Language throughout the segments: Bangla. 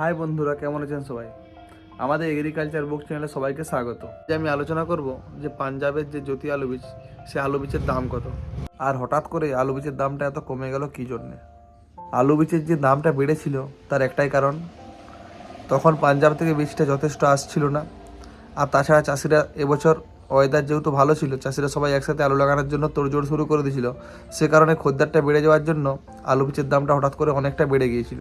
হাই বন্ধুরা, কেমন আছেন সবাই? আমাদের এগ্রিকালচার বুক চ্যানেলে সবাইকে স্বাগত। যে আমি আলোচনা করব যে পাঞ্জাবের যে জ্যোতি আলু বীজ, সে আলু বীজের দাম কত, আর হঠাৎ করে আলু বীজের দামটা এত কমে গেল কী জন্যে। আলু বীজের যে দামটা বেড়েছিল তার একটাই কারণ, তখন পাঞ্জাব থেকে বীজটা যথেষ্ট আসছিল না। আর তাছাড়া চাষিরা এবছর ওয়েদার যেহেতু ভালো ছিল, চাষিরা সবাই একসাথে আলু লাগানোর জন্য তোড়জোড় শুরু করে দিয়েছিল। সে কারণে খদ্দেরটা বেড়ে যাওয়ার জন্য আলু বীজের দামটা হঠাৎ করে অনেকটা বেড়ে গিয়েছিল।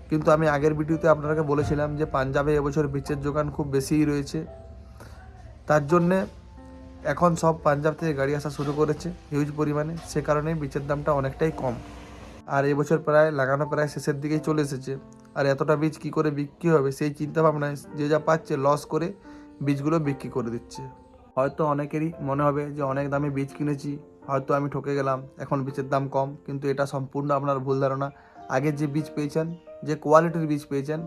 কিন্তু আমি আগের ভিডিওতে আপনাকে বলেছিলাম যে পাঞ্জাবে এবছর বীজের যোগান খুব বেশিই রয়েছে। তার জন্যে এখন সব পাঞ্জাব থেকে গাড়ি আসা শুরু করেছে হিউজ পরিমাণে, সে কারণে বীজের দামটা অনেকটাই কম। আর এবছর প্রায় লাগানো প্রায় শেষের দিকেই চলে এসেছে। আর এতটা বীজ কী করে বিক্রি হবে সেই চিন্তাভাবনায় যে যা পাচ্ছে লস করে বীজগুলো বিক্রি করে দিচ্ছে। হয়তো অনেকেরই মনে হবে যে অনেক দামে বীজ কিনেছি, হয়তো আমি ঠকে গেলাম, এখন বীজের দাম কম। কিন্তু এটা সম্পূর্ণ আপনার ভুল ধারণা। আগে যে বীজ পেয়েছেন, যে কোয়ালিটির বীজ পেয়েছেন,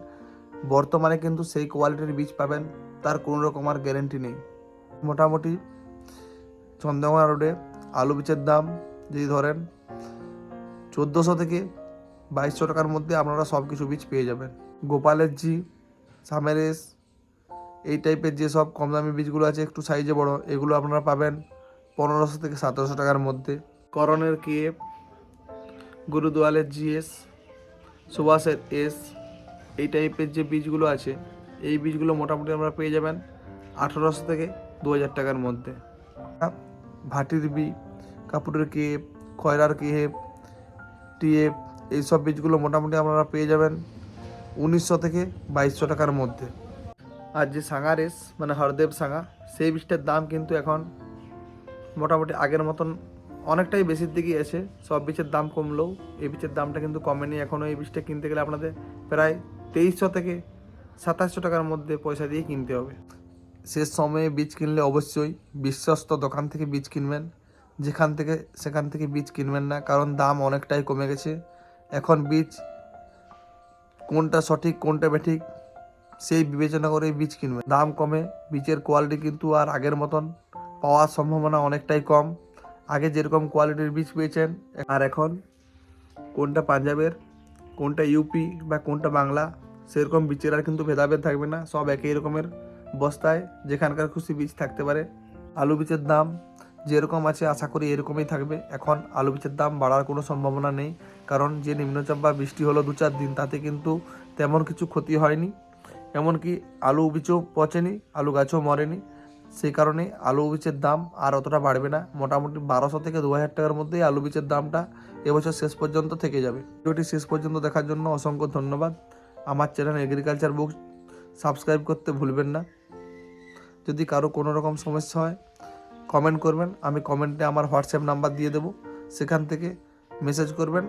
বর্তমানে কিন্তু সেই কোয়ালিটির বীজ পাবেন, তার কোনো রকম আর গ্যারেন্টি নেই। মোটামুটি চন্দ্রকোনা রোডে আলু বীজের দাম যদি ধরেন 1400 থেকে 2200 টাকার মধ্যে আপনারা সব কিছু বীজ পেয়ে যাবেন। গোপালের জি, সামেরেস, এই টাইপের যেসব কম দামি বীজগুলো আছে একটু সাইজে বড়, এগুলো আপনারা পাবেন 1500 থেকে 1700 টাকার মধ্যে। করণের কেএফ, গুরুদোয়ালের জিএস, সুভাষের এস, এই টাইপের যে বীজগুলো আছে এই বীজগুলো মোটামুটি আমরা পেয়ে যাবেন 1800 থেকে 2000 টাকার মধ্যে। ভাটির বি, কাপুরের কেএফ, খয়রার কেএফ, টিএফ, এইসব বীজগুলো মোটামুটি আপনারা পেয়ে যাবেন 1900 থেকে 2200 টাকার মধ্যে। আর যে সাঙ্গারেস মানে হরদেব সাঙ্গা, সেই বীজটার দাম কিন্তু এখন মোটামুটি আগের মতন অনেকটাই বেশির দিকেই আছে। সব বীজের দাম কমলেও এই বীজের দামটা কিন্তু কমেনি এখনও। এই বীজটা কিনতে গেলে আপনাদের প্রায় 2300 থেকে 2700 টাকার মধ্যে পয়সা দিয়ে কিনতে হবে। শেষ সময়ে বীজ কিনলে অবশ্যই বিশ্বস্ত দোকান থেকে বীজ কিনবেন, সেখান থেকে বীজ কিনবেন না, কারণ দাম অনেকটাই কমে গেছে। এখন বীজ কোনটা সঠিক কোনটা বেঠিক সেই বিবেচনা করে বীজ কিনবেন। দাম কমে বীজের কোয়ালিটি কিন্তু আর আগের মতন পাওয়ার সম্ভাবনা অনেকটাই কম। আগে যেরকম কোয়ালিটির বীজ পেয়েছেন, আর এখন কোনটা পাঞ্জাবের, কোনটা ইউপি বা কোনটা বাংলা, সেরকম বীজের আর কিন্তু ভেদাভেদ থাকবে না। সব একই রকমের বস্তায় যেখানকার খুশি বীজ থাকতে পারে। আলু বীজের দাম যেরকম আছে আশা করি এরকমই থাকবে। এখন আলু বীজের দাম বাড়ার কোনো সম্ভাবনা নেই, কারণ যে নিম্নচাপ বা বৃষ্টি হলো 2-4 দিন, তাতে কিন্তু তেমন কিছু ক্ষতি হয়নি। এমনকি আলু বীজও পচেনি, আলু গাছও মরেনি। সেই কারণে আলু বীজের দাম আর অতটা বাড়বে না। মোটামুটি 1200 থেকে 2000 টাকার মধ্যেই আলু বীজের দামটা এবছর শেষ পর্যন্ত থেকে যাবে। ভিডিওটি শেষ পর্যন্ত দেখার জন্য অসংখ্য ধন্যবাদ। আমার চ্যানেল এগ্রিকালচার বুক সাবস্ক্রাইব করতে ভুলবেন না। যদি কারো কোনো রকম সমস্যা হয় কমেন্ট করবেন, আমি কমেন্টে আমার হোয়াটসঅ্যাপ নাম্বার দিয়ে দেবো, সেখান থেকে মেসেজ করবেন,